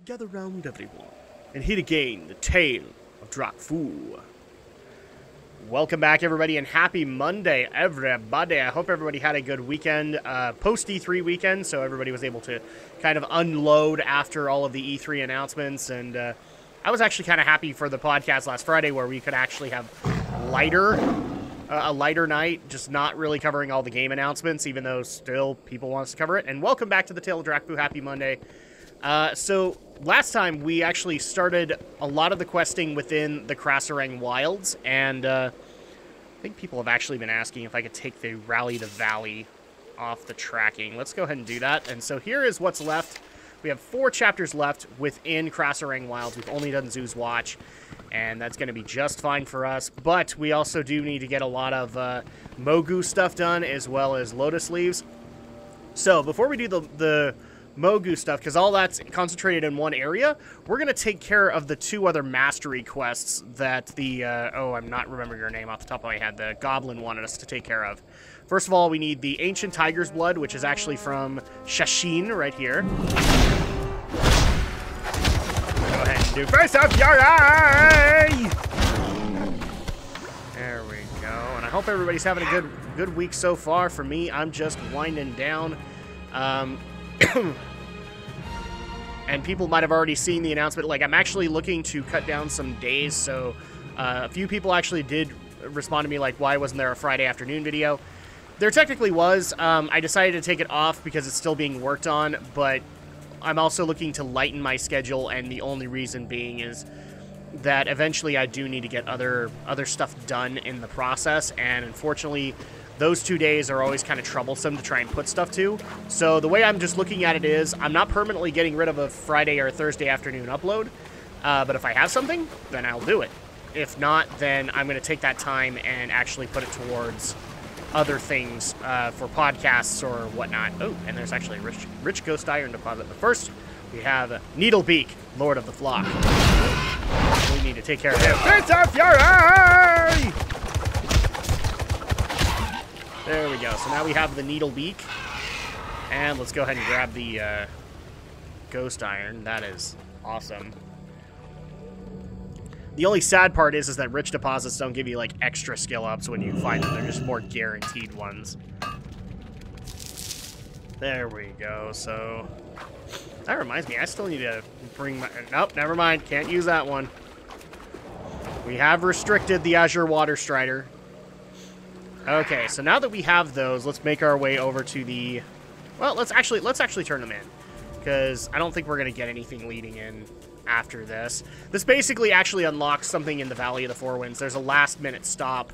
Gather round, everyone, and hear again the tale of Drakfu. Welcome back, everybody, and happy Monday, everybody. I hope everybody had a good weekend, post-E3 weekend, so everybody was able to kind of unload after all of the E3 announcements, and I was actually kind of happy for the podcast last Friday where we could actually have a lighter night, just not really covering all the game announcements, even though still people want us to cover it. And welcome back to the Tale of Drakfu. Happy Monday. So last time we actually started a lot of the questing within the Krasarang Wilds, and I think people have actually been asking if I could take the Rally the Valley off the tracking. Let's go ahead and do that. And so here is what's left. We have 4 chapters left within Krasarang Wilds. We've only done Zoo's Watch, and that's going to be just fine for us. But we also do need to get a lot of Mogu stuff done, as well as Lotus Leaves. So before we do the Mogu stuff, because all that's concentrated in one area, we're going to take care of the 2 other mastery quests that the, I'm not remembering your name off the top of my head, the Goblin wanted us to take care of. First of all, we need the Ancient Tiger's Blood, which is actually from Shashin right here. Go ahead and do Face Up Your Eye! There we go. And I hope everybody's having a good week so far. For me, I'm just winding down. And people might have already seen the announcement. Like, I'm actually looking to cut down some days, so a few people actually did respond to me, like, why wasn't there a Friday afternoon video? There technically was. I decided to take it off because it's still being worked on, but I'm also looking to lighten my schedule, and the only reason being is that eventually I do need to get other stuff done in the process, and unfortunately those 2 days are always kind of troublesome to try and put stuff to. So the way I'm just looking at it is I'm not permanently getting rid of a Friday or a Thursday afternoon upload, but if I have something, then I'll do it. If not, then I'm going to take that time and actually put it towards other things for podcasts or whatnot. Oh, and there's actually a rich ghost iron deposit. But first, we have Needlebeak, Lord of the Flock. We need to take care of him. Face off your eye! There we go. So now we have the Needlebeak. And let's go ahead and grab the ghost iron. That is awesome. The only sad part is that rich deposits don't give you, like, extra skill ups when you find them. They're just more guaranteed ones. There we go. So that reminds me, I still need to bring my... Nope, never mind. Can't use that one. We have restricted the Azure Water Strider. Okay, so now that we have those, let's make our way over to the... Well, let's actually turn them in, because I don't think we're going to get anything leading in after this. This basically actually unlocks something in the Valley of the Four Winds. There's a last-minute stop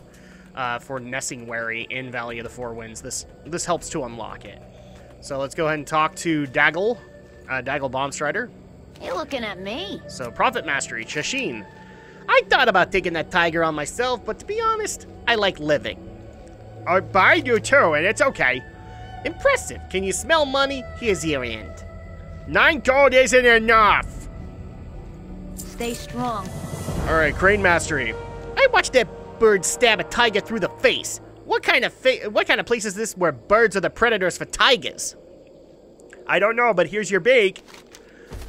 for Nessingwary in Valley of the Four Winds. This helps to unlock it. So let's go ahead and talk to Daggle, Daggle Bombstrider. You're looking at me. So, Prophet Mastery, Shashin. I thought about taking that tiger on myself, but to be honest, I like living. I do too, and it's okay. Impressive. Can you smell money? Here's your end. 9 gold isn't enough. Stay strong. Alright, Crane Mastery. I watched that bird stab a tiger through the face. What kind of place is this where birds are the predators for tigers? I don't know, but here's your beak.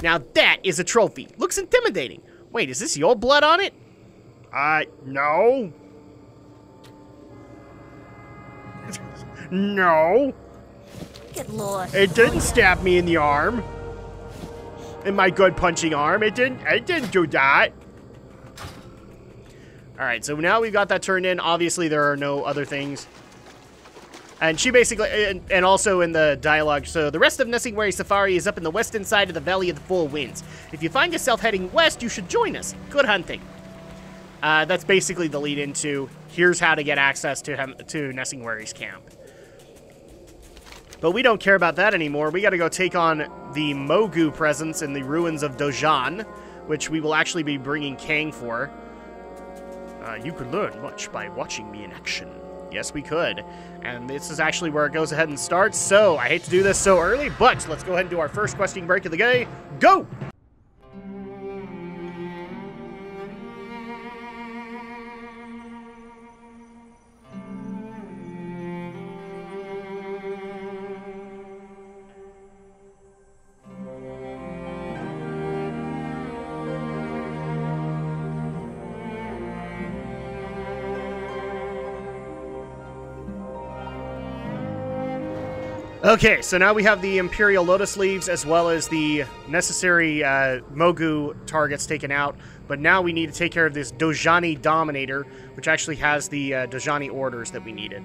Now that is a trophy. Looks intimidating. Wait, is this your blood on it? No. No. Get lost. It didn't stab me in the arm. In my good punching arm. It didn't do that. Alright, so now we've got that turned in. Obviously, there are no other things. And she basically, and also in the dialogue, so the rest of Nessingwary Safari is up in the western side of the Valley of the Four Winds. If you find yourself heading west, you should join us. Good hunting. That's basically the lead into, here's how to get access to Nessingwary's camp. But we don't care about that anymore. We got to go take on the Mogu presence in the ruins of Dojan, which we will actually be bringing Kang for. You could learn much by watching me in action. Yes, we could. And this is actually where it goes ahead and starts. So, I hate to do this so early, but let's go ahead and do our first questing break of the day. Go! Okay, so now we have the Imperial Lotus Leaves as well as the necessary Mogu targets taken out. But now we need to take care of this Dojani Dominator, which actually has the Dojani orders that we needed.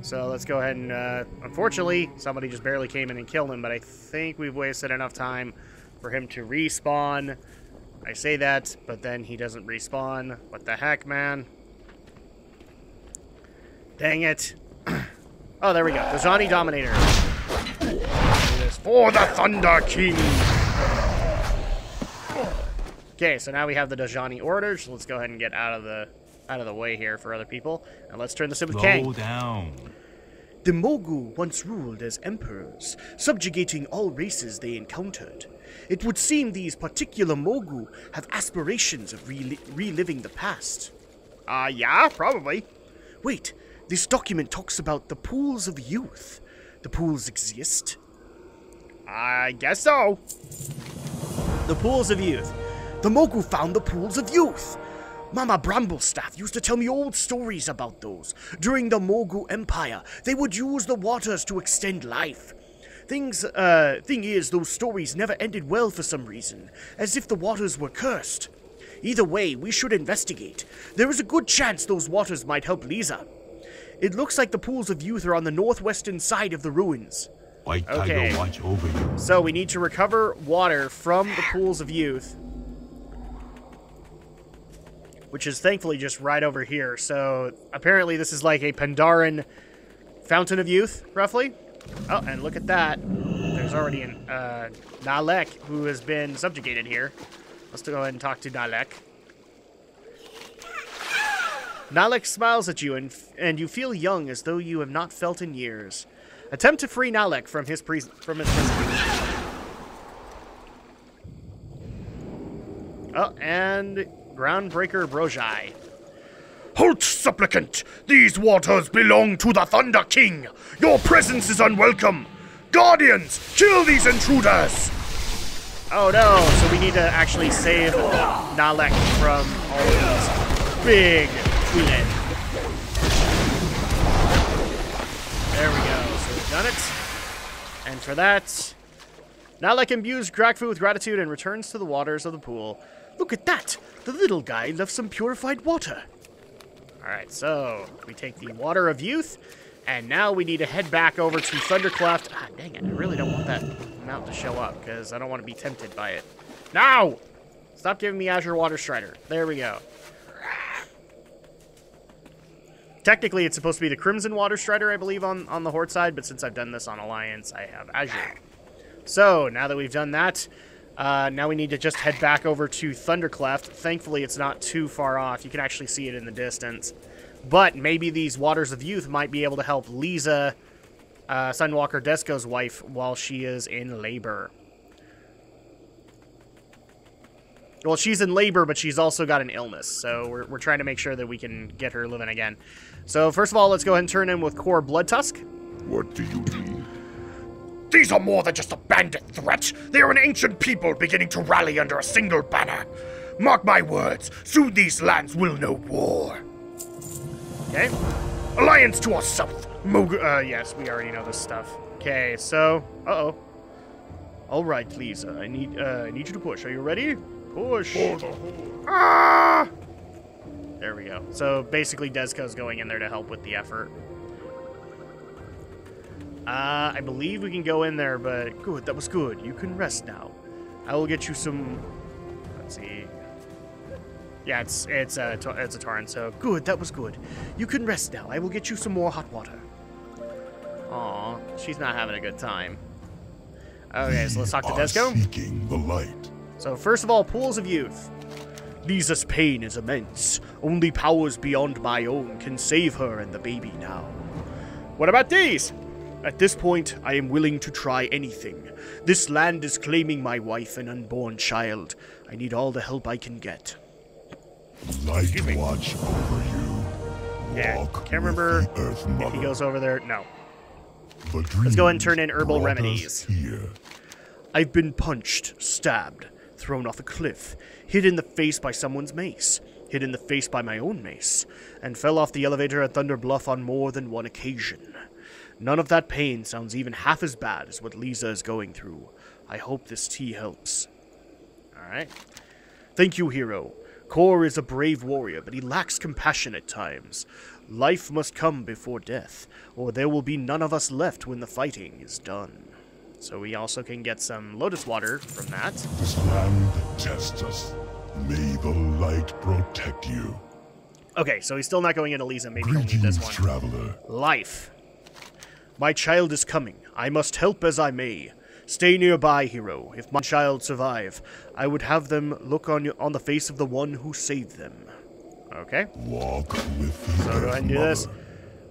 So let's go ahead and, unfortunately, somebody just barely came in and killed him, but I think we've wasted enough time for him to respawn. I say that, but then he doesn't respawn. What the heck, man? Dang it. Oh, there we go. Dojani Dominator. For the Thunder King! Okay, so now we have the Dojani orders. So let's go ahead and get out of the way here for other people. And let's turn this in with Kang. Slow down. The Mogu once ruled as emperors, subjugating all races they encountered. It would seem these particular Mogu have aspirations of reliving the past. Yeah, probably. Wait, this document talks about the pools of youth. The pools exist? I guess so. The pools of youth. The Mogu found the pools of youth. Mama Bramblestaff used to tell me old stories about those. During the Mogu Empire, they would use the waters to extend life. Thing is, those stories never ended well for some reason, as if the waters were cursed. Either way, we should investigate. There is a good chance those waters might help Lisa. It looks like the pools of youth are on the northwestern side of the ruins. White Okay. Tiger, watch over you. So we need to recover water from the pools of youth, which is thankfully just right over here. So apparently this is like a Pandaren fountain of youth, roughly. Oh, and look at that. There's already an Nalek who has been subjugated here. Let's go ahead and talk to Nalek. Nalek smiles at you, and you feel young as though you have not felt in years. Attempt to free Nalek from his prison. Oh, and Groundbreaker Brojai. Halt, supplicant! These waters belong to the Thunder King! Your presence is unwelcome! Guardians, kill these intruders! Oh no, so we need to actually save Nalek from all of these big Twi'lek. There we go, so we've done it. And for that, Nalek imbues Drakfu with gratitude and returns to the waters of the pool. Look at that! The little guy left some purified water. Alright, so we take the Water of Youth, and now we need to head back over to Thundercleft. Ah, dang it, I really don't want that mount to show up, because I don't want to be tempted by it. No! Stop giving me Azure Water Strider. There we go. Technically, it's supposed to be the Crimson Water Strider, I believe, on the Horde side, but since I've done this on Alliance, I have Azure. So, now that we've done that, now we need to just head back over to Thundercleft. Thankfully, it's not too far off. You can actually see it in the distance. But maybe these Waters of Youth might be able to help Lisa, Sunwalker Dezco's wife, while she is in labor. Well, she's in labor, but she's also got an illness, so we're trying to make sure that we can get her living again. So, first of all, let's go ahead and turn in with Core Bloodtusk. What do you mean? These are more than just a bandit threat. They are an ancient people beginning to rally under a single banner. Mark my words, soon these lands will know war. Okay. Alliance to our south. Yes, we already know this stuff. Okay, so, All right, Lisa, I need you to push. Are you ready? Push. Ah! There we go. So basically, Dezco's going in there to help with the effort. I believe we can go in there, but good. That was good. You can rest now. I will get you some. Let's see. Yeah, it's a torrent. So good. That was good. You can rest now. I will get you some more hot water. Aw, she's not having a good time. Okay, so let's talk to Dezco. Seeking the light. So first of all, pools of youth. Lisa's pain is immense. Only powers beyond my own can save her and the baby now. What about these? At this point, I am willing to try anything. This land is claiming my wife and unborn child. I need all the help I can get. Light watch over you. Yeah, Walk can't remember with the Earth if he Mother. goes over there. No. The Let's go ahead and turn dreams in herbal brought us remedies. Here. I've been punched, stabbed, thrown off a cliff, hit in the face by someone's mace, hit in the face by my own mace, and fell off the elevator at Thunder Bluff on more than one occasion. None of that pain sounds even half as bad as what Lisa is going through. I hope this tea helps. Alright. Thank you, hero. Kor is a brave warrior, but he lacks compassion at times. Life must come before death, or there will be none of us left when the fighting is done. So we also can get some lotus water from that. This land tests us. May the light protect you. Okay, so he's still not going into Lisa. Maybe he'll need Greetings, this one. traveler. Life. My child is coming. I must help as I may. Stay nearby, hero. If my child survive, I would have them look on the face of the one who saved them. Okay. Walk with the So go ahead and do this.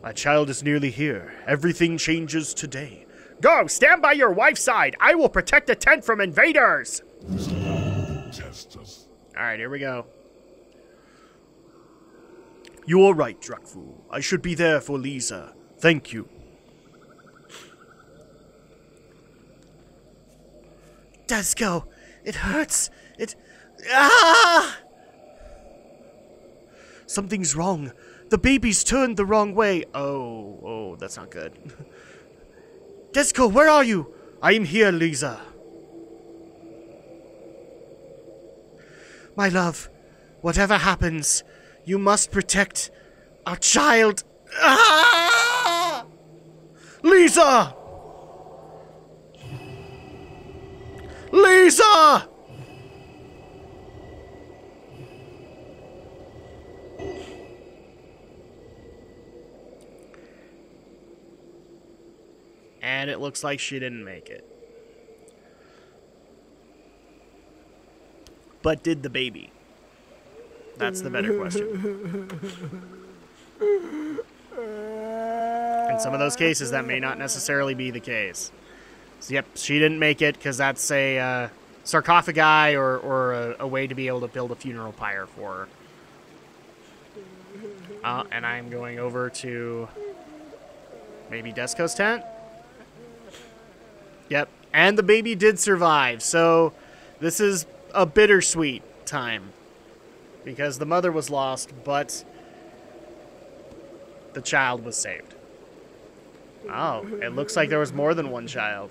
My child is nearly here. Everything changes today. Go! Stand by your wife's side! I will protect the tent from invaders! This land tests us. Alright, here we go. You are right, Drakfu. I should be there for Lisa. Thank you. Dezco! It hurts! Ah! Something's wrong. The baby's turned the wrong way. Oh, that's not good. Dezco, where are you? I am here, Lisa. My love, whatever happens, you must protect our child. Ah! Lisa! Lisa! And it looks like she didn't make it. But did the baby? That's the better question. In some of those cases, that may not necessarily be the case. So, yep, she didn't make it because that's a sarcophagi or a way to be able to build a funeral pyre for her. And I'm going over to maybe Dezco's tent. Yep, and the baby did survive, so this is a bittersweet time. Because the mother was lost, but the child was saved. Oh, it looks like there was more than one child.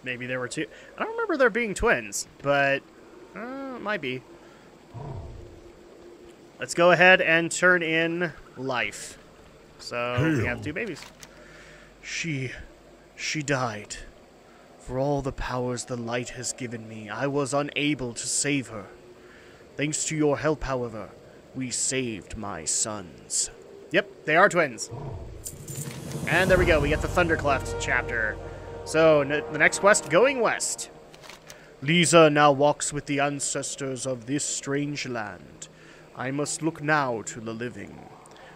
Maybe there were two. I don't remember there being twins, but it might be. Let's go ahead and turn in life. So we have two babies. She died. For all the powers the light has given me, I was unable to save her. Thanks to your help, however, we saved my sons. Yep, they are twins. And there we go, we get the Thundercleft chapter. So, the next quest, going west. Lisa now walks with the ancestors of this strange land. I must look now to the living.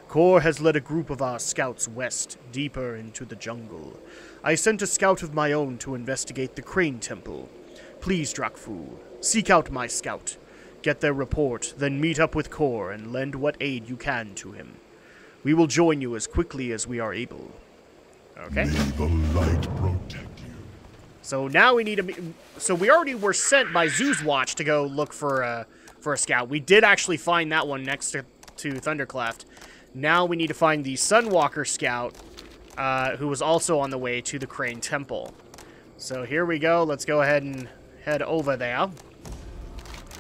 Kor has led a group of our scouts west, deeper into the jungle. I sent a scout of my own to investigate the Crane Temple. Please, Drakfu, seek out my scout. Get their report, then meet up with Kor and lend what aid you can to him. We will join you as quickly as we are able. Okay. May the light protect you. So now we need to... So we already were sent by Zoo's Watch to go look for a scout. We did actually find that one next to Thundercleft. Now we need to find the Sunwalker scout, who was also on the way to the Crane Temple. So here we go. Let's go ahead and head over there.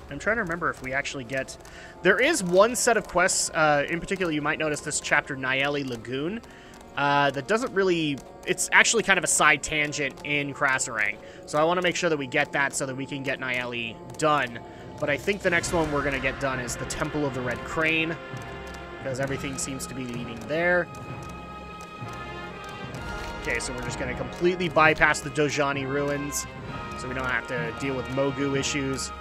I'm trying to remember if we actually get... There is one set of quests, in particular you might notice this chapter, Nyeli Lagoon, that doesn't really... It's actually kind of a side tangent in Krasarang. So I want to make sure that we get that so that we can get Nyeli done. But I think the next one we're going to get done is the Temple of the Red Crane, because everything seems to be leading there. Okay, so we're just going to completely bypass the Dojani ruins, so we don't have to deal with Mogu issues.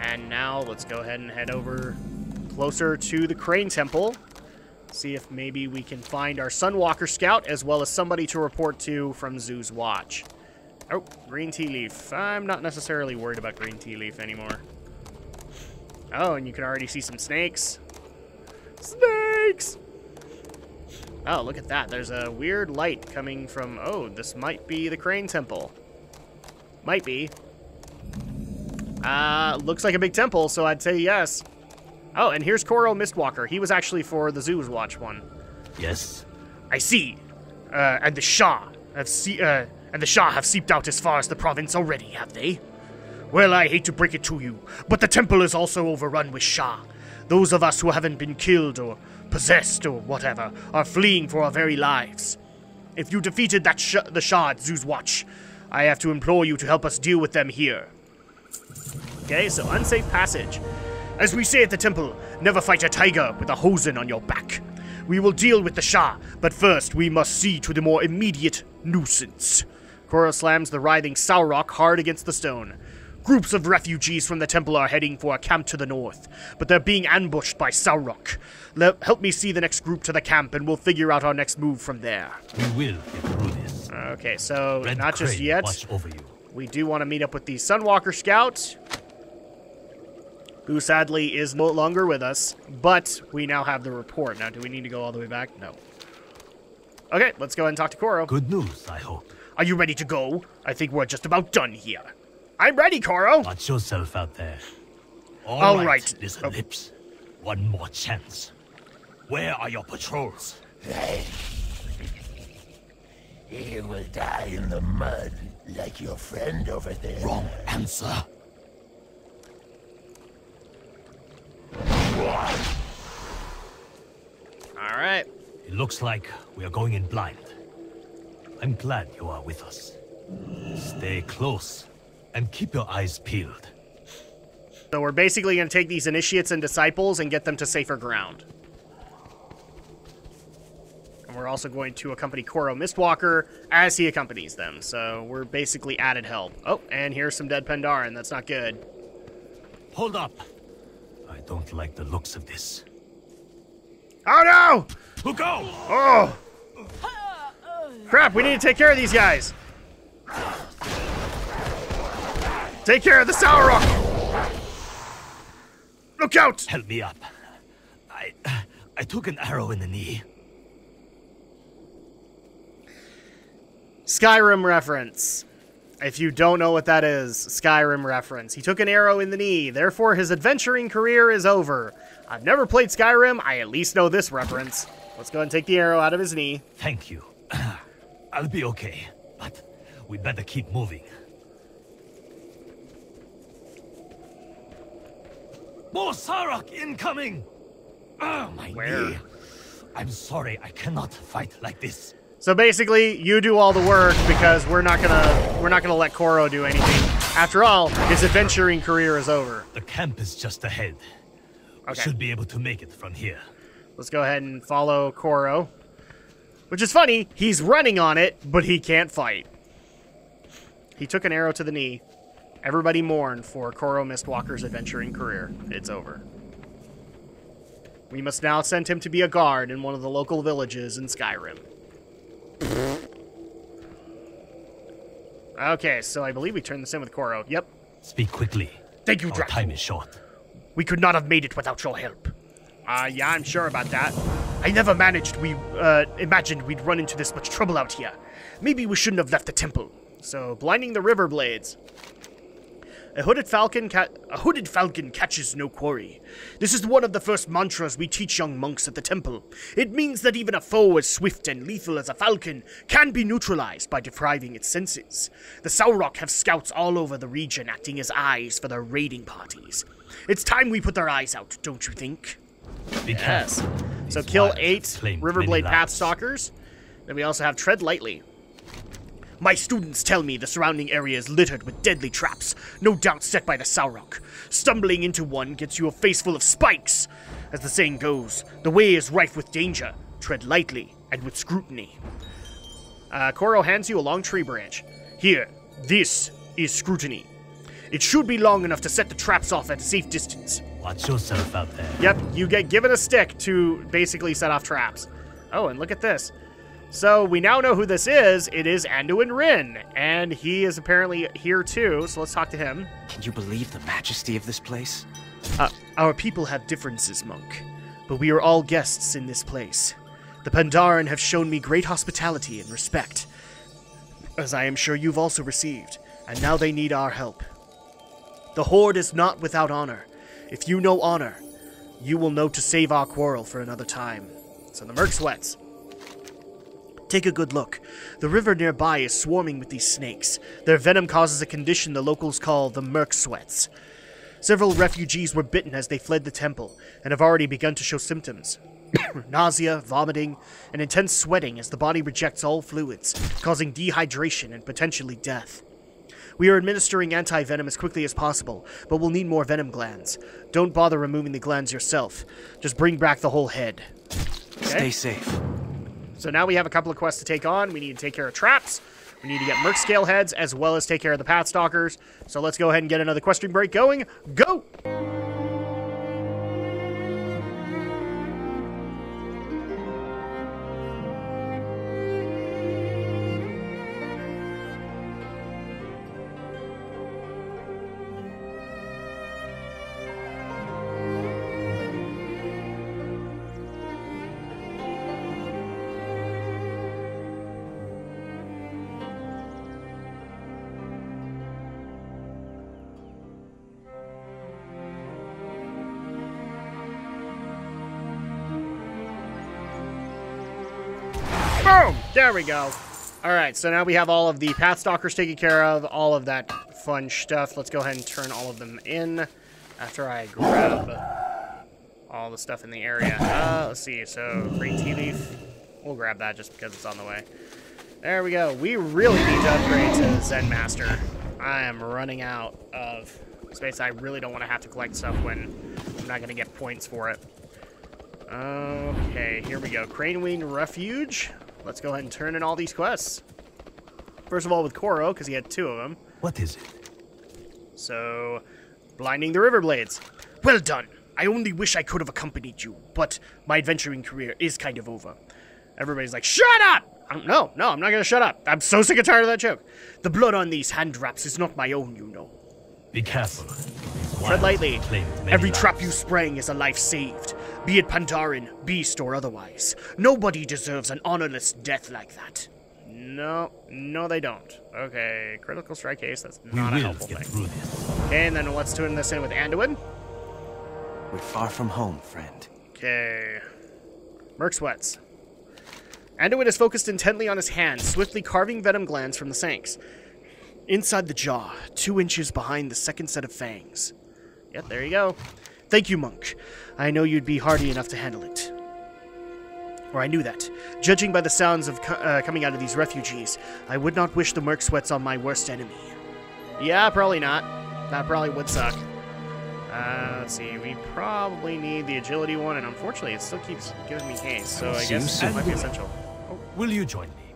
And now let's go ahead and head over closer to the Crane Temple. See if maybe we can find our Sunwalker scout, as well as somebody to report to from Zoo's Watch. Oh, green tea leaf. I'm not necessarily worried about green tea leaf anymore. Oh, and you can already see some snakes. Snakes! Oh, look at that. There's a weird light coming from... Oh, this might be the Crane Temple. Might be. Looks like a big temple, so I'd say yes. Oh, and here's Koro Mistwalker. He was actually for the Zoo's Watch one. Yes? I see. And the Shah have seeped out as far as the province already, have they? Well, I hate to break it to you, but the temple is also overrun with Shah. Those of us who haven't been killed or possessed or whatever are fleeing for our very lives. If you defeated the Shah at Zoo's Watch, I have to implore you to help us deal with them here. Okay, so unsafe passage. As we say at the temple, never fight a tiger with a hosen on your back. We will deal with the Shah, but first we must see to the more immediate nuisance. Koro slams the writhing Saurok hard against the stone. Groups of refugees from the temple are heading for a camp to the north, but they're being ambushed by Saurok. Help me see the next group to the camp, and we'll figure out our next move from there. We will get through this. Okay, so Red not just Crane, yet. watch over you. We do want to meet up with the Sunwalker Scout, who sadly is no longer with us, but we now have the report. Now, do we need to go all the way back? No. Okay, let's go ahead and talk to Koro. Good news, I hope. Are you ready to go? I think we're just about done here. I'm ready, Koro. Watch yourself out there. All right. Little lips. One more chance. Where are your patrols? He will die in the mud, like your friend over there. Wrong answer. All right. It looks like we are going in blind. I'm glad you are with us. Stay close and keep your eyes peeled. So we're basically going to take these initiates and disciples and get them to safer ground. And we're also going to accompany Koro Mistwalker as he accompanies them. So we're basically added help. Oh, and here's some dead Pandaren. That's not good. Hold up. I don't like the looks of this. Oh, no! Look out! Oh! Crap, we need to take care of these guys. Take care of the Saurok! Look out! Help me up. I took an arrow in the knee. Skyrim reference. If you don't know what that is, Skyrim reference. He took an arrow in the knee, therefore his adventuring career is over. I've never played Skyrim, I at least know this reference. Let's go and take the arrow out of his knee. Thank you. I'll be okay, but we better keep moving. More Sarok incoming! Oh, my Where? knee. I'm sorry, I cannot fight like this. So basically, you do all the work because we're not gonna let Koro do anything. After all, his adventuring career is over. The camp is just ahead. We Okay. should be able to make it from here. Let's go ahead and follow Koro. Which is funny, he's running on it, but he can't fight. He took an arrow to the knee. Everybody mourn for Koro Mistwalker's adventuring career. It's over. We must now send him to be a guard in one of the local villages in Skyrim. Okay, so I believe we turned this in with Koro. Yep. Speak quickly. Thank you, Our Drak. time is short. We could not have made it without your help. Yeah, I'm sure about that. I never imagined we'd run into this much trouble out here. Maybe we shouldn't have left the temple. So, blinding the river blades. A hooded falcon catches no quarry. This is one of the first mantras we teach young monks at the temple. It means that even a foe as swift and lethal as a falcon can be neutralized by depriving its senses. The Saurok have scouts all over the region acting as eyes for their raiding parties. It's time we put their eyes out, don't you think? Yes. So These kill wilds 8 claim Riverblade many lives. Pathstalkers. Then we also have Tread Lightly. My students tell me the surrounding area is littered with deadly traps, no doubt set by the Saurok. Stumbling into one gets you a face full of spikes. As the saying goes, the way is rife with danger. Tread lightly and with scrutiny. Koro hands you a long tree branch. Here, this is scrutiny. It should be long enough to set the traps off at a safe distance. Watch yourself out there. Yep, you get given a stick to basically set off traps. Oh, and look at this. So we now know who this is. It is Anduin Rin, and he is apparently here too, so let's talk to him. Can you believe the majesty of this place? Our people have differences, monk, but we are all guests in this place. The Pandaren have shown me great hospitality and respect, as I am sure you've also received, and now they need our help. The Horde is not without honor. If you know honor, You will know to save our quarrel for another time. So the Merc Sweats. Take a good look. The river nearby is swarming with these snakes. Their venom causes a condition the locals call the Merc Sweats. Several refugees were bitten as they fled the temple, and have already begun to show symptoms. Nausea, vomiting, and intense sweating as the body rejects all fluids, causing dehydration and potentially death. We are administering anti-venom as quickly as possible, but we'll need more venom glands. Don't bother removing the glands yourself. Just bring back the whole head. Okay? Stay safe. So now we have a couple of quests to take on. We need to take care of traps. We need to get Merc Scale Heads, as well as take care of the Path Stalkers. So let's go ahead and get another questing break going. Go! Boom! There we go. Alright, so now we have all of the Path Stalkers taken care of, all of that fun stuff. Let's go ahead and turn all of them in after I grab all the stuff in the area. Let's see, so Great Tea Leaf. We'll grab that just because it's on the way. There we go. We really need to upgrade to Zen Master. I am running out of space. I really don't want to have to collect stuff when I'm not going to get points for it. Okay, here we go. Crane Wing Refuge. Let's go ahead and turn in all these quests. First of all, with Koro, because he had 2 of them. What is it? So, blinding the River Blades. Well done. I only wish I could have accompanied you, but my adventuring career is kind of over. Everybody's like, shut up! No, I'm not going to shut up. I'm so sick and tired of that joke. The blood on these hand wraps is not my own, you know. Be careful. Tread lightly. Every trap you sprang is a life saved, be it Pandaren, beast, or otherwise. Nobody deserves an honorless death like that. No, they don't. Okay, critical strike case, that's not We a will helpful get thing. through this. Okay, and then let's turn this in with Anduin. We're far from home, friend. Okay. Merc Sweats. Anduin is focused intently on his hand, swiftly carving venom glands from the sanks. Inside the jaw, 2 inches behind the second set of fangs. Yep, there you go. Thank you, Monk. I know you'd be hardy enough to handle it. Or I knew that. Judging by the sounds of coming out of these refugees, I would not wish the Merc Sweats on my worst enemy. Yeah, probably not. That probably would suck. Let's see, we probably need the agility one, and unfortunately it still keeps giving me haste, so I guess that might be essential. Will you join me?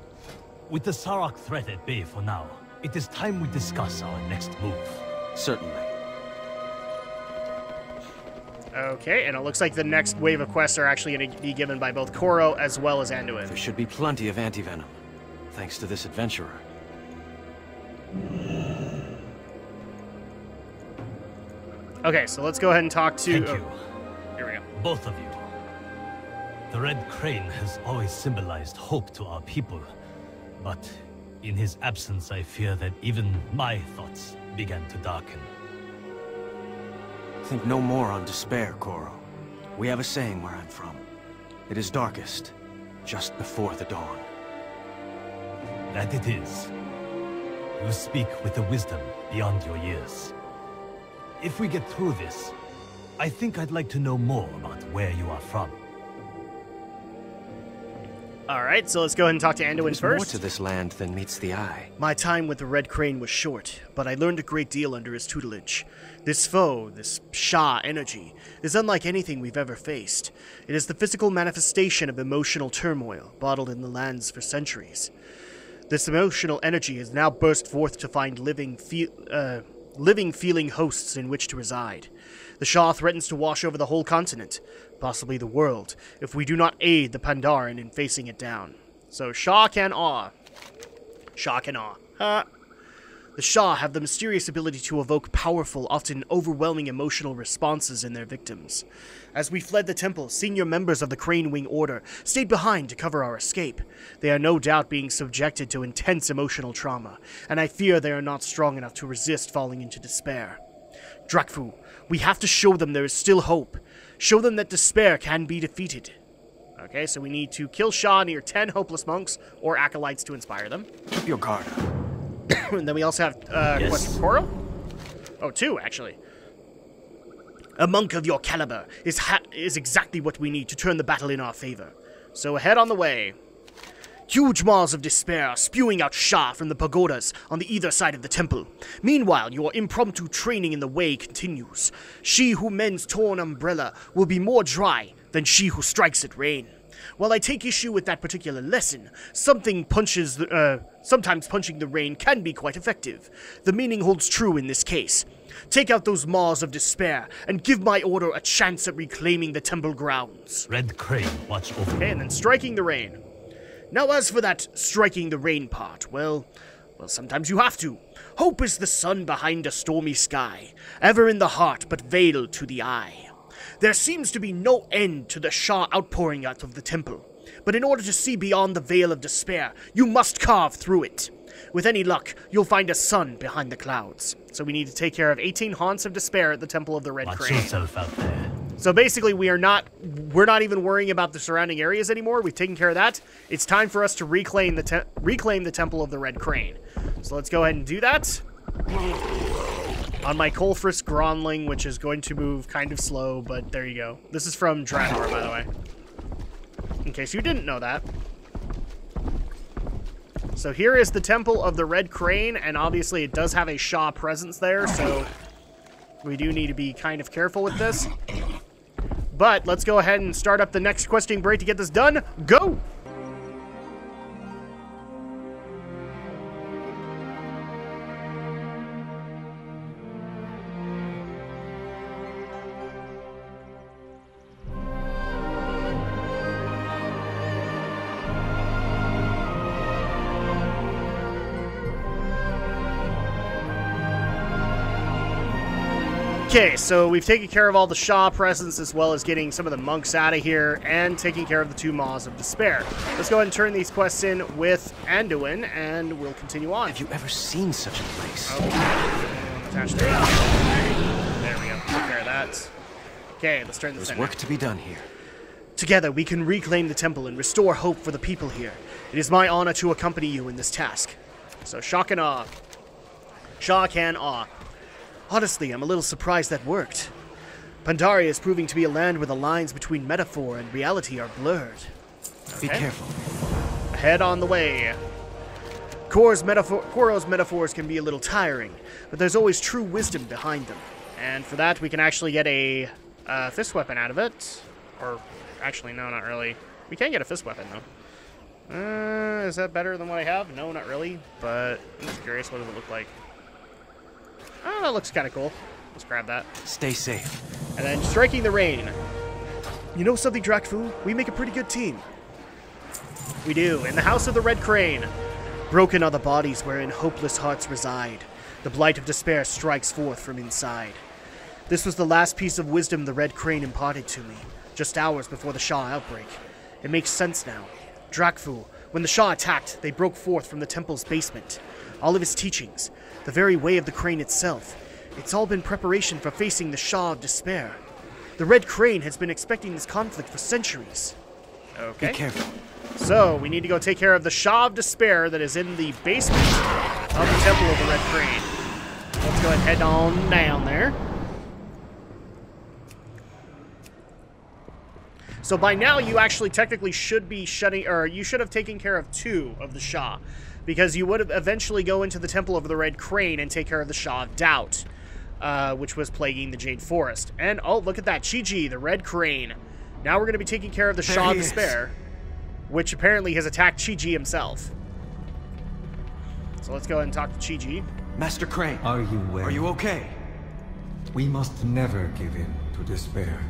With the Sarok threat at bay for now, it is time we discuss our next move. Certainly. Okay, and it looks like the next wave of quests are actually going to be given by both Koro as well as Anduin. There should be plenty of anti-venom, thanks to this adventurer. Okay, so let's go ahead and talk to... Thank you. Here we go. Both of you. The Red Crane has always symbolized hope to our people, but in his absence I fear that even my thoughts began to darken. Think no more on despair, Koro. We have a saying where I'm from. It is darkest, just before the dawn. That it is. You speak with a wisdom beyond your years. If we get through this, I think I'd like to know more about where you are from. Alright, so let's go ahead and talk to Anduin There's more first. to this land than meets the eye. My time with the Red Crane was short, but I learned a great deal under his tutelage. This foe, this Shah energy, is unlike anything we've ever faced. It is the physical manifestation of emotional turmoil, bottled in the lands for centuries. This emotional energy has now burst forth to find living, feeling hosts in which to reside. The Shah threatens to wash over the whole continent, possibly the world, if we do not aid the Pandaren in facing it down. So Shah can awe. Shah can awe. The Shah have the mysterious ability to evoke powerful, often overwhelming emotional responses in their victims. As we fled the temple, senior members of the Crane Wing Order stayed behind to cover our escape. They are no doubt being subjected to intense emotional trauma, and I fear they are not strong enough to resist falling into despair. Drakfu, we have to show them there is still hope. Show them that despair can be defeated. Okay, so we need to kill Shaw near 10 hopeless monks or acolytes to inspire them. Keep your guard up. And then we also have Yes. quest for Koro. Oh, 2, actually. A monk of your caliber is exactly what we need to turn the battle in our favor. So head on the way. Huge maws of despair are spewing out Shah from the pagodas on the either side of the temple. Meanwhile, your impromptu training in the way continues. She who mends torn umbrella will be more dry than she who strikes it rain. While I take issue with that particular lesson, sometimes punching the rain can be quite effective. The meaning holds true in this case. Take out those maws of despair and give my order a chance at reclaiming the temple grounds. Red Crane, watch over. Okay, and then striking the rain. Now as for that striking the rain part, well, sometimes you have to. Hope is the sun behind a stormy sky, ever in the heart but veiled to the eye. There seems to be no end to the Shah outpouring out of the temple, but in order to see beyond the veil of despair, you must carve through it. With any luck, you'll find a sun behind the clouds. So we need to take care of 18 haunts of despair at the Temple of the Red Watch Crane. yourself out there. So basically, we're not even worrying about the surrounding areas anymore. We've taken care of that. It's time for us to reclaim the Temple of the Red Crane. So let's go ahead and do that. On my Colfrisk Gronling, which is going to move kind of slow, but there you go. This is from Draenor, by the way. In case you didn't know that. So here is the Temple of the Red Crane, and obviously it does have a Shah presence there, so we do need to be kind of careful with this. But let's go ahead and start up the next questing break to get this done. Go! Okay, so we've taken care of all the Shah presence as well as getting some of the monks out of here and taking care of the 2 Maws of Despair. Let's go ahead and turn these quests in with Anduin and we'll continue on. Have you ever seen such a place? Okay, attach there. There we go, take care of that. Okay, let's turn this in. There's work to be done here. Together, we can reclaim the temple and restore hope for the people here. It is my honor to accompany you in this task. So, shock and awe. Shock and awe. Honestly, I'm a little surprised that worked. Pandaria is proving to be a land where the lines between metaphor and reality are blurred. Be careful. Head on the way. Koro's metaphors can be a little tiring, but there's always true wisdom behind them. And for that, we can actually get a fist weapon out of it. Or, actually, no, not really. We can get a fist weapon, though. Is that better than what I have? No, not really. But I'm just curious, what does it look like? Oh, that looks kind of cool. Let's grab that. Stay safe. And then striking the rain. You know something, Drakfu? We make a pretty good team. We do. In the House of the Red Crane. Broken are the bodies wherein hopeless hearts reside. The blight of despair strikes forth from inside. This was the last piece of wisdom the Red Crane imparted to me, just hours before the Shah outbreak. It makes sense now. Drakfu, when the Shah attacked, they broke forth from the temple's basement. All of his teachings, the very way of the crane itself, it's all been preparation for facing the Shah of Despair. The Red Crane has been expecting this conflict for centuries. Okay. Be careful. So, we need to go take care of the Shah of Despair that is in the basement of the Temple of the Red Crane. Let's go ahead and head on down there. So by now, you actually technically should be you should have taken care of 2 of the Shah, because you would eventually go into the Temple of the Red Crane and take care of the Shah of Doubt, which was plaguing the Jade Forest. And, oh, look at that, Chi-Ji, the Red Crane. Now we're going to be taking care of the Shah of Despair, which apparently has attacked Chi-Ji himself. So let's go ahead and talk to Chi-Ji. Master Crane. Are you well? Are you okay? We must never give in to despair.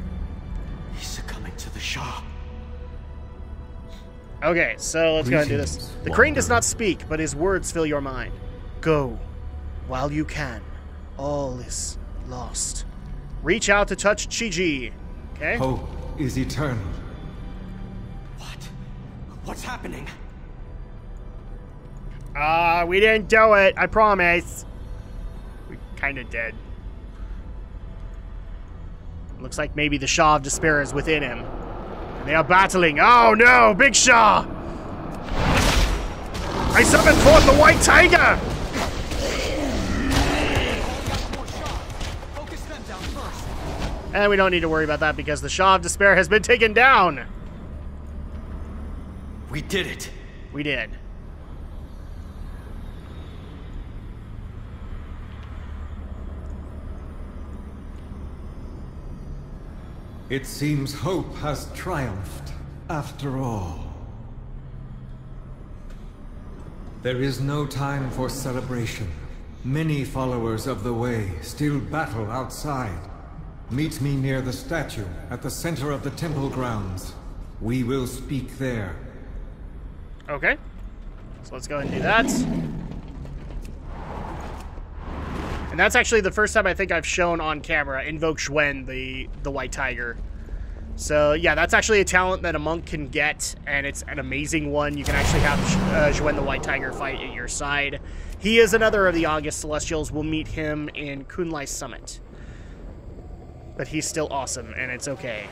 He's succumbing to the Shah. Okay, so let's go ahead and do this. The crane does not speak, but his words fill your mind. Go, while you can. All is lost. Reach out to touch Chi-Ji. Okay? Hope is eternal. What? What's happening? We didn't do it, I promise. We kinda did. Looks like maybe the Shaw of Despair is within him. And they are battling. Oh no, Big Shaw! I summon forth the White Tiger! And we don't need to worry about that because the Shaw of Despair has been taken down. We did it. We did. It seems hope has triumphed, after all. There is no time for celebration. Many followers of the Way still battle outside. Meet me near the statue at the center of the temple grounds. We will speak there. Okay. So let's go ahead and do that. And that's actually the first time I think I've shown on camera Invoke Xuen, the White Tiger. So yeah, that's actually a talent that a monk can get, and it's an amazing one. You can actually have Xuen the White Tiger fight at your side. He is another of the August Celestials. We'll meet him in Kunlai Summit. But he's still awesome, and it's okay.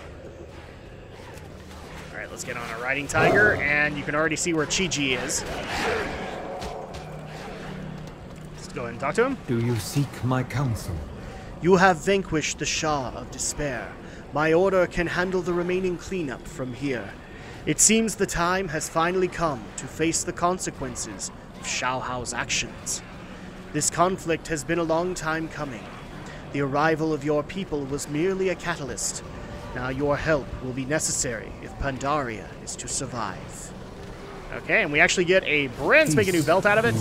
Alright, let's get on our Riding Tiger, and you can already see where Chi-Ji is. Let's go ahead and talk to him. Do you seek my counsel? You have vanquished the Shaw of Despair. My order can handle the remaining cleanup from here. It seems the time has finally come to face the consequences of Shao Hao's actions. This conflict has been a long time coming. The arrival of your people was merely a catalyst. Now your help will be necessary if Pandaria is to survive. Okay, and we actually get a brand spanking new belt out of it.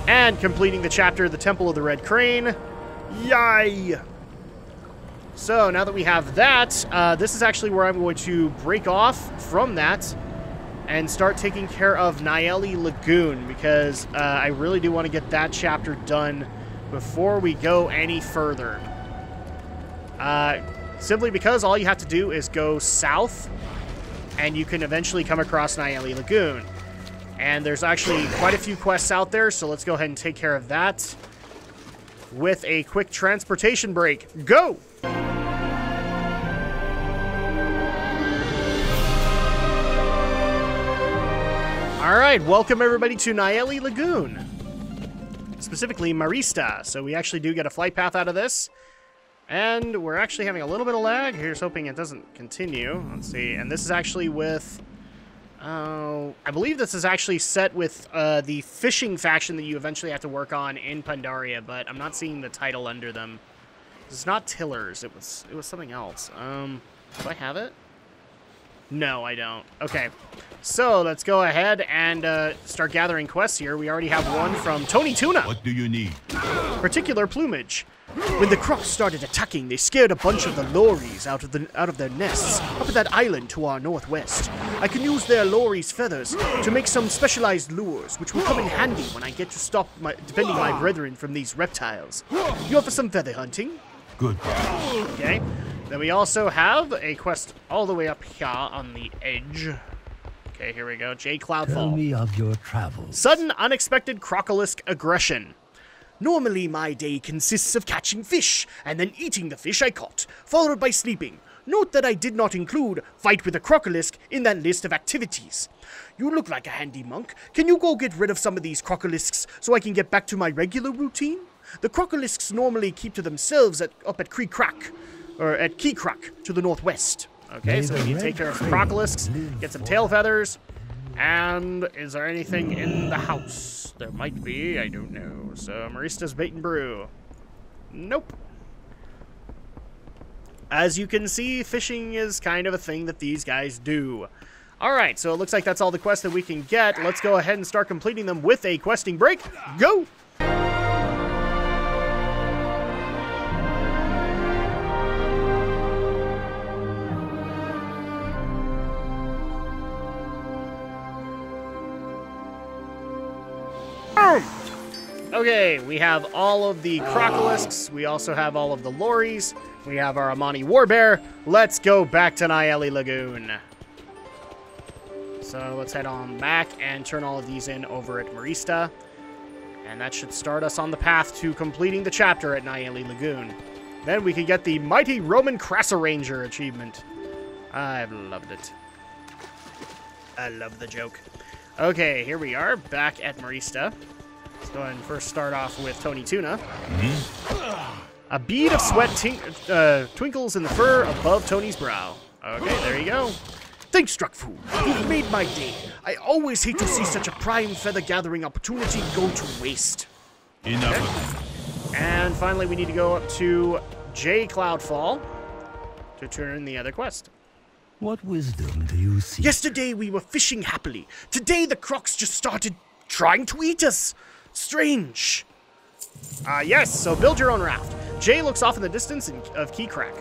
And completing the chapter, the Temple of the Red Crane. Yay! So now that we have that, this is actually where I'm going to break off from that and start taking care of Nayeli Lagoon, because I really do want to get that chapter done before we go any further. Simply because all you have to do is go south, and you can eventually come across Nayeli Lagoon. And there's actually quite a few quests out there, so let's go ahead and take care of that with a quick transportation break. Go! Alright, welcome everybody to Nayeli Lagoon. Specifically, Marista. So we actually do get a flight path out of this. And we're actually having a little bit of lag. Here's hoping it doesn't continue. Let's see. And this is actually with... I believe this is actually set with the fishing faction that you eventually have to work on in Pandaria, but I'm not seeing the title under them. It's not Tillers. It was something else. Do I have it? No, I don't. Okay. So let's go ahead and start gathering quests here. We already have one from Tony Tuna. What do you need? Particular plumage. When the crocs started attacking, they scared a bunch of the lories out of their nests up at that island to our northwest. I can use their lories' feathers to make some specialized lures, which will come in handy when I get to stop defending my brethren from these reptiles. You offer some feather hunting? Good. Okay. Then we also have a quest all the way up here on the edge. Okay, here we go. J. Cloudfall. Tell me of your travels. Sudden, unexpected crocolisk aggression. Normally, my day consists of catching fish, and then eating the fish I caught, followed by sleeping. Note that I did not include fight with a crocolisk in that list of activities. You look like a handy monk. Can you go get rid of some of these crocolisks so I can get back to my regular routine? The crocolisks normally keep to themselves up at Key-Crack to the northwest. Okay, so we need to take care of some crocolisks, get some tail feathers, and is there anything in the house? There might be, I don't know. So, Marista's Bait and Brew. Nope. As you can see, fishing is kind of a thing that these guys do. Alright, so it looks like that's all the quests that we can get. Let's go ahead and start completing them with a questing break. Go! Okay, we have all of the crocolisks. We also have all of the lories. We have our Amani Warbear. Let's go back to Nayeli Lagoon. So let's head on back and turn all of these in over at Marista. And that should start us on the path to completing the chapter at Nayeli Lagoon. Then we can get the Mighty Roman Krasaranger achievement. I've loved it. I love the joke. Okay, here we are, back at Marista. Let's go ahead and first start off with Tony Tuna. A bead of sweat twinkles in the fur above Tony's brow. Okay, there you go. Thanks, Drakfu. You've made my day. I always hate to see such a prime feather-gathering opportunity go to waste. Enough. And finally, we need to go up to J Cloudfall to turn in the other quest. What wisdom do you see? Yesterday we were fishing happily. Today the crocs just started trying to eat us. Strange. Yes, so build your own raft. Jay looks off in the distance of Key Crack.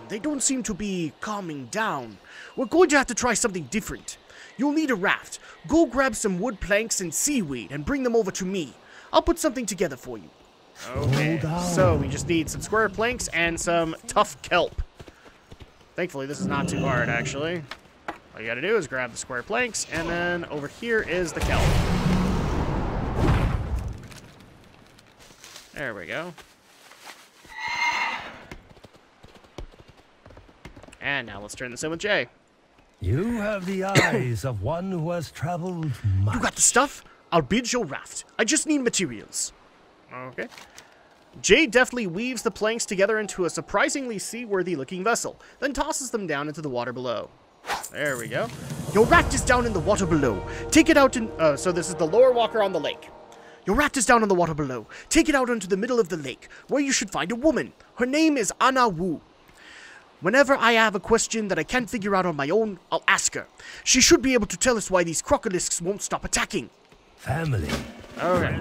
They don't seem to be calming down. We're going to have to try something different. You'll need a raft. Go grab some wood planks and seaweed and bring them over to me. I'll put something together for you. Okay, so we just need some square planks and some tough kelp. Thankfully, this is not too hard, actually. All you gotta do is grab the square planks, and then over here is the kelp. There we go. And now let's turn this in with Jay. You have the eyes of one who has traveled much. You got the stuff? I'll build your raft. I just need materials. Okay. Jay deftly weaves the planks together into a surprisingly seaworthy looking vessel, then tosses them down into the water below. There we go. Your raft is down in the water below. Take it out in... so this is the lower walker on the lake. Your raft is down in the water below. Take it out into the middle of the lake, where you should find a woman. Her name is Anna Wu. Whenever I have a question that I can't figure out on my own, I'll ask her. She should be able to tell us why these crocodilisks won't stop attacking. Family. Okay.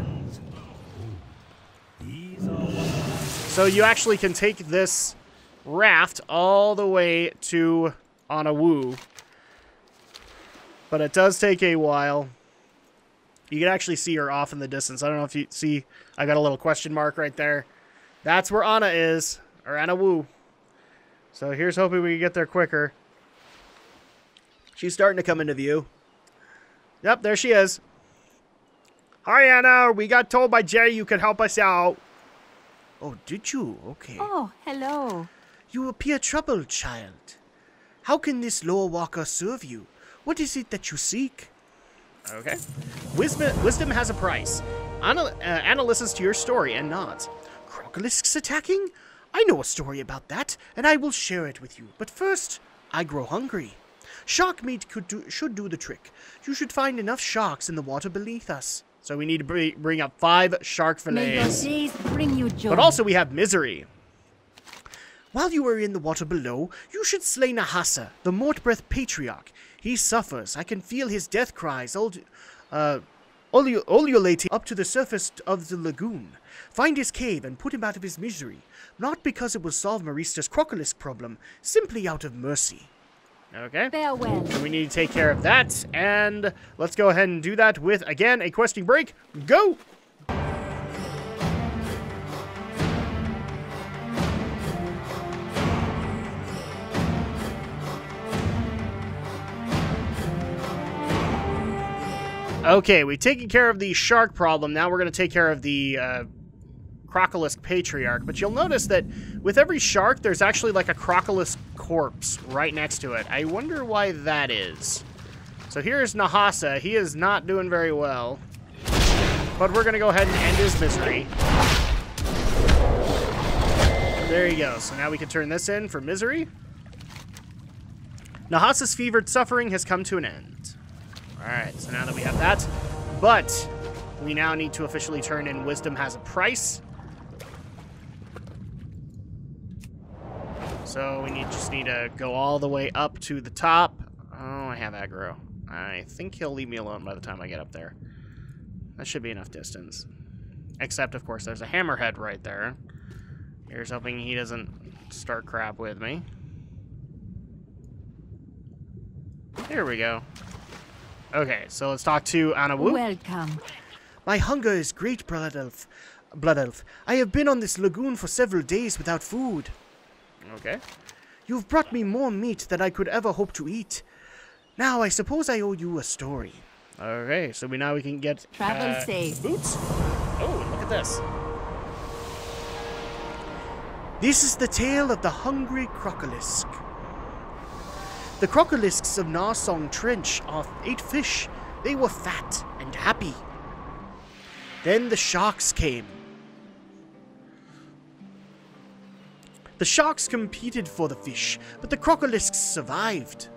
So you actually can take this raft all the way to Anna Wu. But it does take a while. You can actually see her off in the distance. I don't know if you see, I got a little question mark right there. That's where Anna is, or Anna Wu. So here's hoping we can get there quicker. She's starting to come into view. Yep, there she is. Hi, Anna. We got told by Jerry you could help us out. Oh, did you? Okay. Oh, hello. You appear troubled, child. How can this lower walker serve you? What is it that you seek? Okay. Wisdom has a price. Anna listens to your story and nods. Crocodilisks attacking? I know a story about that, and I will share it with you. But first, I grow hungry. Shark meat should do the trick. You should find enough sharks in the water beneath us. So we need to bring up 5 shark fillets. May your days bring you joy. But also we have misery. While you are in the water below, you should slay Nahasa, the Mortbreath patriarch. He suffers. I can feel his death cries ululating up to the surface of the lagoon. Find his cave and put him out of his misery. Not because it will solve Marista's crocolisk problem, simply out of mercy. Okay. Farewell. So we need to take care of that, and let's go ahead and do that with, again, a questing break. Go! Okay, we've taken care of the shark problem. Now we're going to take care of the crocolisk patriarch. But you'll notice that with every shark, there's actually like a crocolisk corpse right next to it. I wonder why that is. So here's Nahasa. He is not doing very well. But we're going to go ahead and end his misery. There you go. So now we can turn this in for misery. Nahasa's fevered suffering has come to an end. Alright, so now that we have that, but we now need to officially turn in Wisdom has a price. So we just need to go all the way up to the top. Oh, I have aggro. I think he'll leave me alone by the time I get up there. That should be enough distance. Except, of course, there's a hammerhead right there. Here's hoping he doesn't start crap with me. Here we go. Okay, so let's talk to Anna Wu. Welcome. My hunger is great, Blood Elf. I have been on this lagoon for several days without food. Okay. You've brought me more meat than I could ever hope to eat. Now, I suppose I owe you a story. Okay, so now we can get Travel safe. boots. Oh, look at this. This is the tale of the hungry crocolisk. The crocolisks of Narsong Trench ate fish. They were fat and happy. Then the sharks came. The sharks competed for the fish, but the crocolisks survived.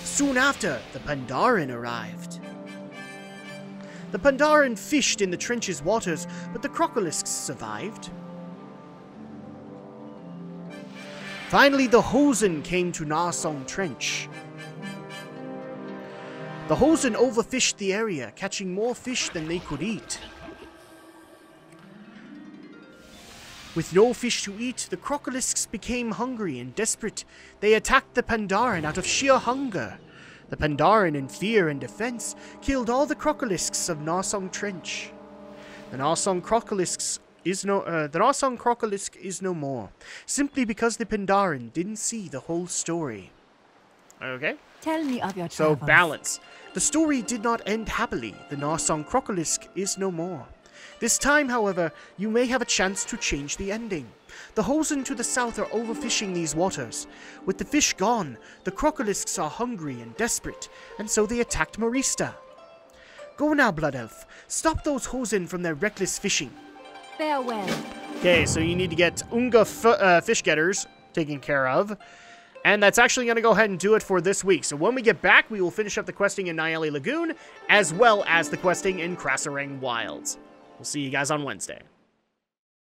Soon after, the Pandaren arrived. The Pandaren fished in the trench's waters, but the crocolisks survived. Finally, the Hosen came to Narsong Trench. The Hosen overfished the area, catching more fish than they could eat. With no fish to eat, the crocolisks became hungry and desperate. They attacked the Pandaren out of sheer hunger. The Pandaren, in fear and defense, killed all the crocolisks of Narsong Trench. The Narsong crocolisk is no more, simply because the Pandaren didn't see the whole story. Okay. Tell me of your So, travels. balance. The story did not end happily. The Narsong crocolisk is no more. This time, however, you may have a chance to change the ending. The Hosen to the south are overfishing these waters. With the fish gone, the crocolisks are hungry and desperate, and so they attacked Marista. Go now, Blood Elf. Stop those Hosen from their reckless fishing. Farewell. Okay, so you need to get Unga fish getters taken care of. And that's actually going to go ahead and do it for this week. So when we get back, we will finish up the questing in Nyali Lagoon, as well as the questing in Krasarang Wilds. We'll see you guys on Wednesday.